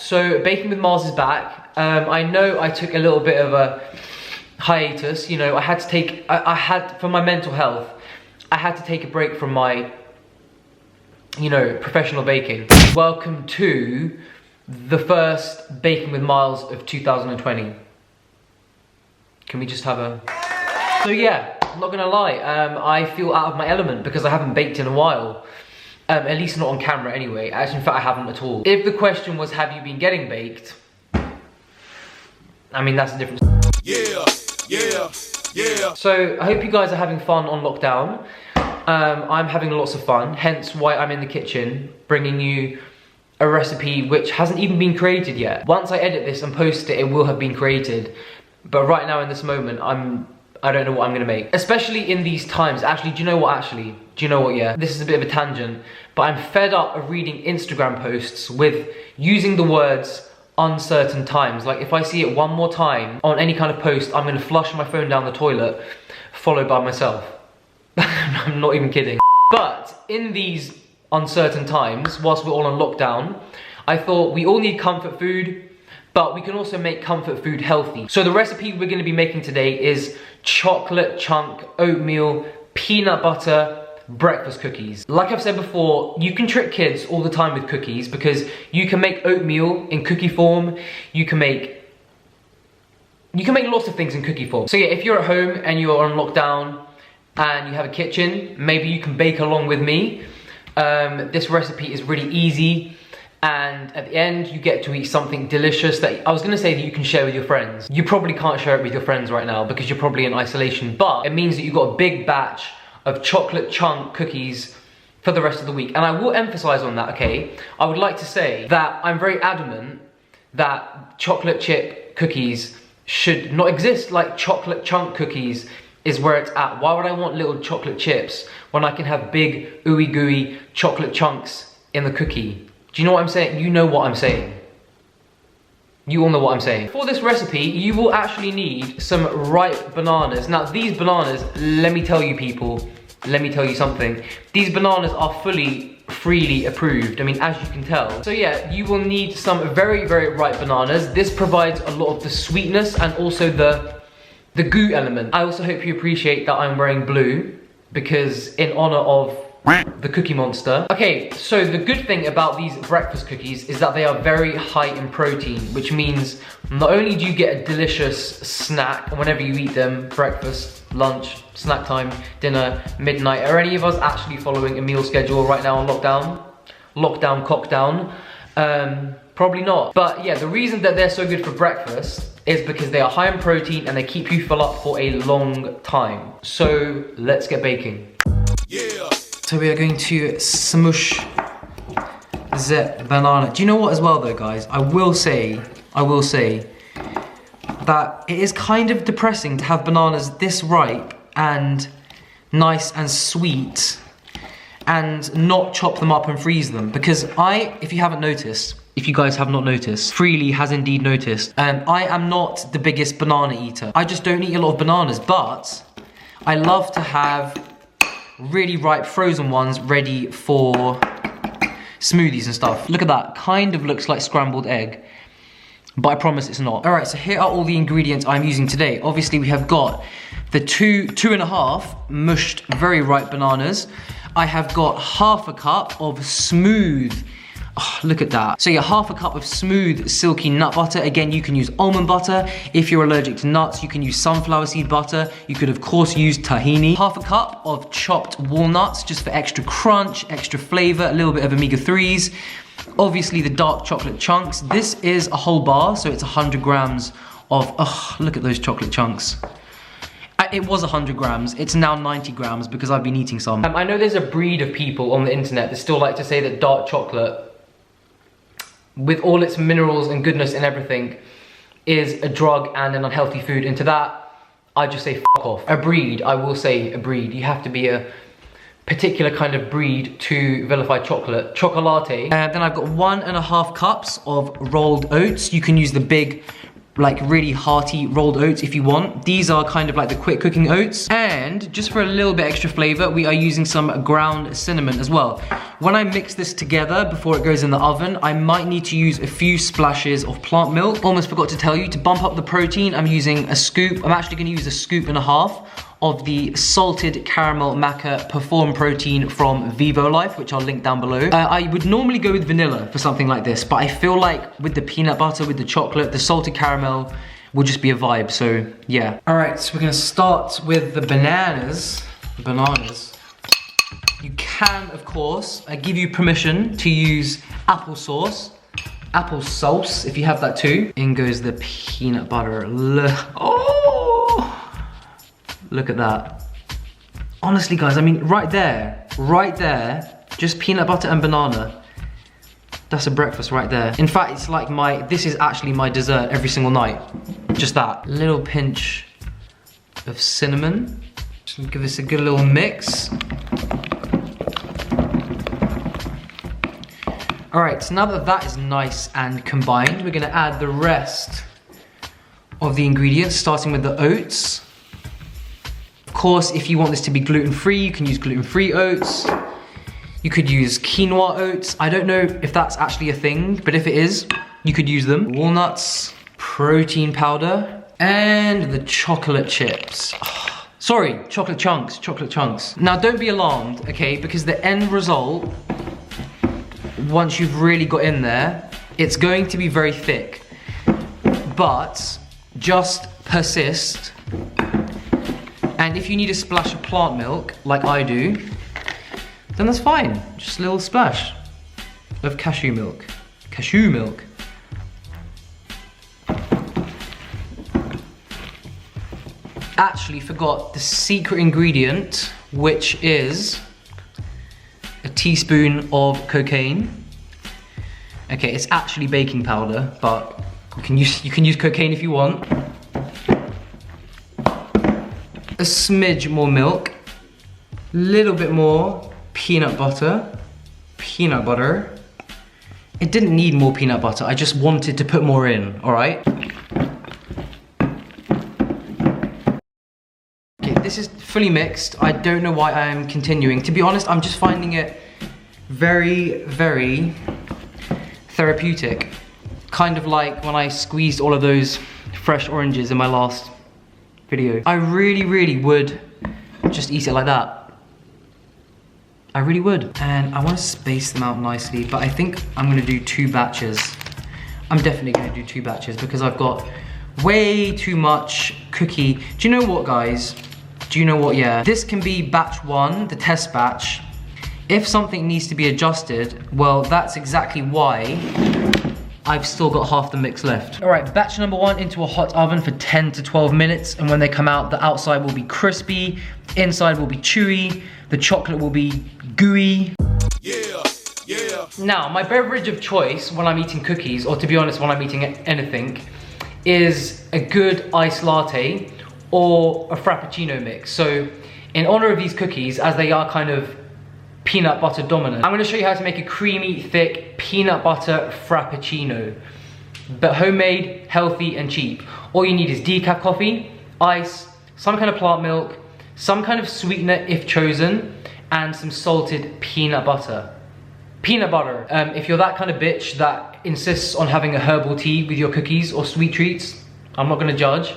So Baking with Mars is back. I know I took a little bit of a hiatus. You know, I had to take, I had, for my mental health, I had to take a break from my, you know, professional baking. Welcome to the first Baking with Miles of 2020. Can we just have a... So yeah, I'm not gonna lie, I feel out of my element because I haven't baked in a while. At least not on camera anyway. Actually, in fact, I haven't at all. If the question was, have you been getting baked? I mean, that's a different... Yeah. So, I hope you guys are having fun on lockdown. I'm having lots of fun, hence why I'm in the kitchen, bringing you a recipe which hasn't even been created yet. Once I edit this and post it, it will have been created. But right now, in this moment, I don't know what I'm gonna make. Especially in these times. Actually, do you know what, yeah? This is a bit of a tangent, but I'm fed up of reading Instagram posts with using the words uncertain times. Like, if I see it one more time on any kind of post, I'm gonna flush my phone down the toilet, followed by myself. I'm not even kidding. But in these uncertain times, whilst we're all on lockdown, I thought we all need comfort food, but we can also make comfort food healthy. So the recipe we're gonna be making today is chocolate chunk oatmeal peanut butter breakfast cookies. Like I've said before, you can trick kids all the time with cookies because you can make oatmeal in cookie form. You can make lots of things in cookie form. So yeah, if you're at home and you're on lockdown and you have a kitchen, maybe you can bake along with me. This recipe is really easy. And at the end, you get to eat something delicious that I was gonna say that you can share with your friends. You probably can't share it with your friends right now because you're probably in isolation, but it means that you've got a big batch of chocolate chunk cookies for the rest of the week. And I will emphasize on that, okay? I would like to say that I'm very adamant that chocolate chip cookies should not exist. Like, chocolate chunk cookies is where it's at. Why would I want little chocolate chips when I can have big, ooey gooey chocolate chunks in the cookie? Do you know what I'm saying? You know what I'm saying. You all know what I'm saying. For this recipe, you will actually need some ripe bananas. Now, these bananas, let me tell you people, let me tell you something. These bananas are freely approved. I mean, as you can tell. So yeah, you will need some very, very ripe bananas. This provides a lot of the sweetness and also the goo element. I also hope you appreciate that I'm wearing blue because in honor of the Cookie Monster. Okay, so the good thing about these breakfast cookies is that they are very high in protein, which means not only do you get a delicious snack whenever you eat them, breakfast, lunch, snack time, dinner, midnight. Are any of us actually following a meal schedule right now on lockdown? Lockdown, cockdown? Probably not. But yeah, the reason that they're so good for breakfast is because they are high in protein and they keep you full up for a long time. So let's get baking. Yeah. So we are going to smush the banana. Do you know what as well though, guys? I will say that it is kind of depressing to have bananas this ripe and nice and sweet and not chop them up and freeze them. Because if you haven't noticed, if you guys have not noticed, Freely has indeed noticed, I am not the biggest banana eater. I just don't eat a lot of bananas, but I love to have really ripe frozen ones ready for smoothies and stuff. Look at that, kind of looks like scrambled egg, but I promise it's not. All right, so here are all the ingredients I'm using today. Obviously we have got the two and a half mushed, very ripe bananas. I have got half a cup of smooth, oh, look at that. So yeah, half a cup of smooth, silky nut butter. Again, you can use almond butter. If you're allergic to nuts, you can use sunflower seed butter. You could, of course, use tahini. Half a cup of chopped walnuts, just for extra crunch, extra flavor, a little bit of omega-3s. Obviously, the dark chocolate chunks. This is a whole bar, so it's 100 grams of, oh, look at those chocolate chunks. It was 100 grams, it's now 90 grams because I've been eating some. I know there's a breed of people on the internet that still like to say that dark chocolate, with all its minerals and goodness and everything, is a drug and an unhealthy food. And to that, I just say fuck off. A breed, I will say a breed. You have to be a particular kind of breed to vilify chocolate. Chocolate. Then I've got 1.5 cups of rolled oats. You can use the big, like really hearty rolled oats if you want. These are kind of like the quick cooking oats. And just for a little bit extra flavor, we are using some ground cinnamon as well. When I mix this together before it goes in the oven, I might need to use a few splashes of plant milk. Almost forgot to tell you, to bump up the protein, I'm using a scoop. I'm actually gonna use a scoop and a half of the salted caramel maca perform protein from Vivo Life, which I'll link down below. I would normally go with vanilla for something like this, but I feel like with the peanut butter, with the chocolate, the salted caramel will just be a vibe, so yeah. All right, so we're gonna start with the bananas. You can, of course, I give you permission to use applesauce if you have that too. In goes the peanut butter. Oh, look at that. Honestly, guys, I mean, right there, just peanut butter and banana. That's a breakfast right there. In fact, it's like this is actually my dessert every single night. Just that. Little pinch of cinnamon. Just give this a good little mix. All right, so now that that is nice and combined, we're gonna add the rest of the ingredients, starting with the oats. Of course, if you want this to be gluten-free, you can use gluten-free oats. You could use quinoa oats. I don't know if that's actually a thing, but if it is, you could use them. Walnuts, protein powder, and the chocolate chips. Oh, sorry, chocolate chunks. Now don't be alarmed, okay, because the end result, once you've really got in there, it's going to be very thick, but just persist. And if you need a splash of plant milk, like I do, then that's fine. Just a little splash of cashew milk. Actually forgot the secret ingredient, which is a teaspoon of cocaine. Okay, it's actually baking powder, but you can use cocaine if you want. A smidge more milk, little bit more peanut butter. It didn't need more peanut butter, I just wanted to put more in, all right? Okay, this is fully mixed. I don't know why I'm continuing. To be honest, I'm just finding it very, very therapeutic. Kind of like when I squeezed all of those fresh oranges in my last video. I really, really would just eat it like that. I really would. And I want to space them out nicely, but I think I'm gonna do 2 batches. I'm definitely gonna do 2 batches because I've got way too much cookie. Do you know what, guys? Do you know what, yeah? This can be batch 1, the test batch. If something needs to be adjusted, well, that's exactly why I've still got half the mix left. All right, batch number 1 into a hot oven for 10 to 12 minutes. And when they come out, the outside will be crispy, inside will be chewy, the chocolate will be gooey. Yeah. Now, my beverage of choice when I'm eating cookies, or to be honest, when I'm eating anything, is a good iced latte or a frappuccino mix. So in honor of these cookies, as they are kind of peanut butter dominant, I'm gonna show you how to make a creamy, thick peanut butter frappuccino, but homemade, healthy, and cheap. All you need is decaf coffee, ice, some kind of plant milk, some kind of sweetener if chosen, and some salted peanut butter. If you're that kind of bitch that insists on having a herbal tea with your cookies or sweet treats, I'm not gonna judge.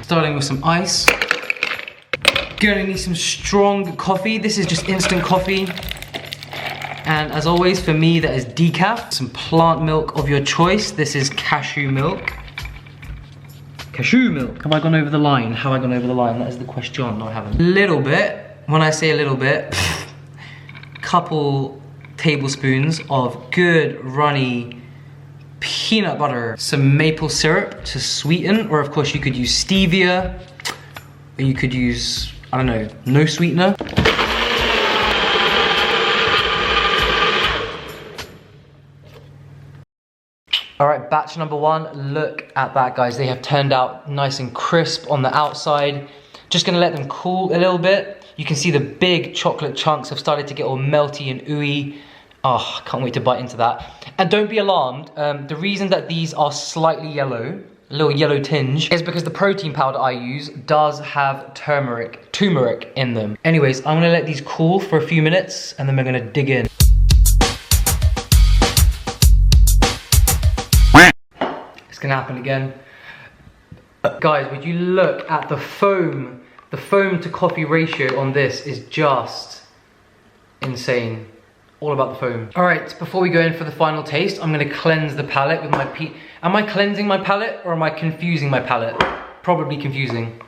Starting with some ice. Gonna need some strong coffee. This is just instant coffee. And as always, for me, that is decaf. Some plant milk of your choice. This is cashew milk. Have I gone over the line? Have I gone over the line? That is the question. No, I haven't. Little bit. When I say a little bit, couple tablespoons of good runny peanut butter. Some maple syrup to sweeten, or of course you could use stevia, or you could use, I don't know, no sweetener. All right, batch number 1, look at that, guys. They have turned out nice and crisp on the outside. Just gonna let them cool a little bit. You can see the big chocolate chunks have started to get all melty and ooey. Oh, I can't wait to bite into that. And don't be alarmed, the reason that these are slightly yellow, little yellow tinge, is because the protein powder I use does have turmeric in them. Anyways, I'm gonna let these cool for a few minutes and then we're gonna dig in. It's gonna happen again. Guys, would you look at the foam? The foam to coffee ratio on this is just insane. All about the foam. All right, before we go in for the final taste, I'm gonna cleanse the palate with my Am I cleansing my palate or am I confusing my palate? Probably confusing.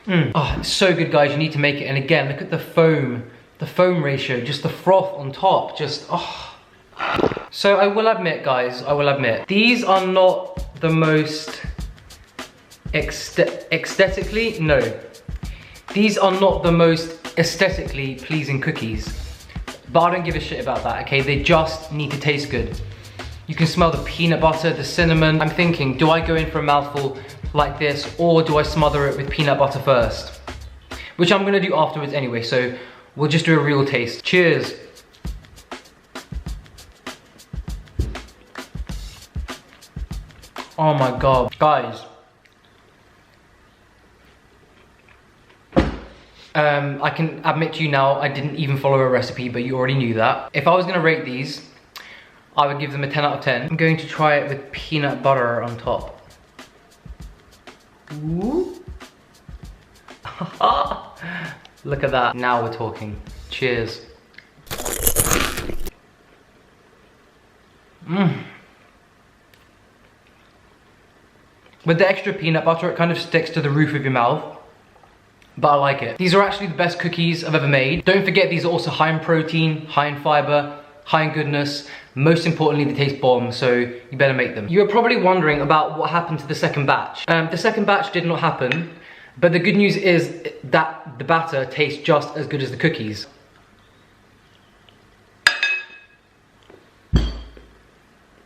Oh, it's so good, guys. You need to make it. And again, look at the foam ratio, just the froth on top, just, oh. So I will admit, guys, these are not the most aesthetically, no. These are not the most aesthetically pleasing cookies. But I don't give a shit about that, okay? They just need to taste good. You can smell the peanut butter, the cinnamon. I'm thinking, do I go in for a mouthful like this or do I smother it with peanut butter first? Which I'm gonna do afterwards anyway, so we'll just do a real taste. Cheers. Oh my God, guys. I can admit to you now, I didn't even follow a recipe, but you already knew that. If I was gonna rate these, I would give them a 10 out of 10. I'm going to try it with peanut butter on top. Ooh. Look at that. Now we're talking. Cheers. With the extra peanut butter, it kind of sticks to the roof of your mouth. But I like it. These are actually the best cookies I've ever made. Don't forget, these are also high in protein, high in fiber, high in goodness. Most importantly, they taste bomb, so you better make them. You're probably wondering about what happened to the second batch. The second batch did not happen, but the good news is that the batter tastes just as good as the cookies.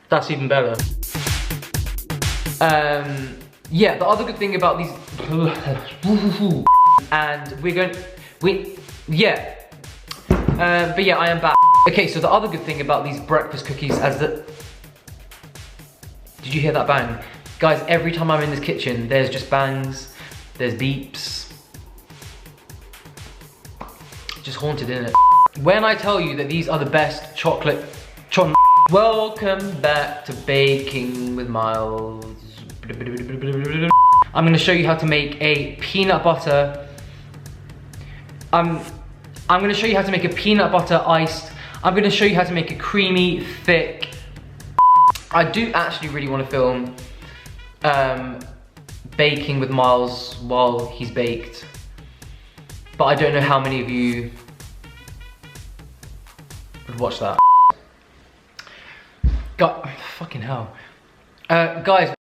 That's even better. Yeah, the other good thing about these, and but yeah, I am back. Okay, so the other good thing about these breakfast cookies did you hear that bang? Guys, every time I'm in this kitchen, there's just bangs, there's beeps. Just haunted, innit? When I tell you that these are the best chocolate welcome back to Baking with Miles. I'm gonna show you how to make a peanut butter. I'm gonna show you how to make a peanut butter iced. I'm gonna show you how to make a creamy, thick. I do actually really want to film Baking with Miles while he's baked. But I don't know how many of you would watch that. God, fucking hell. Guys,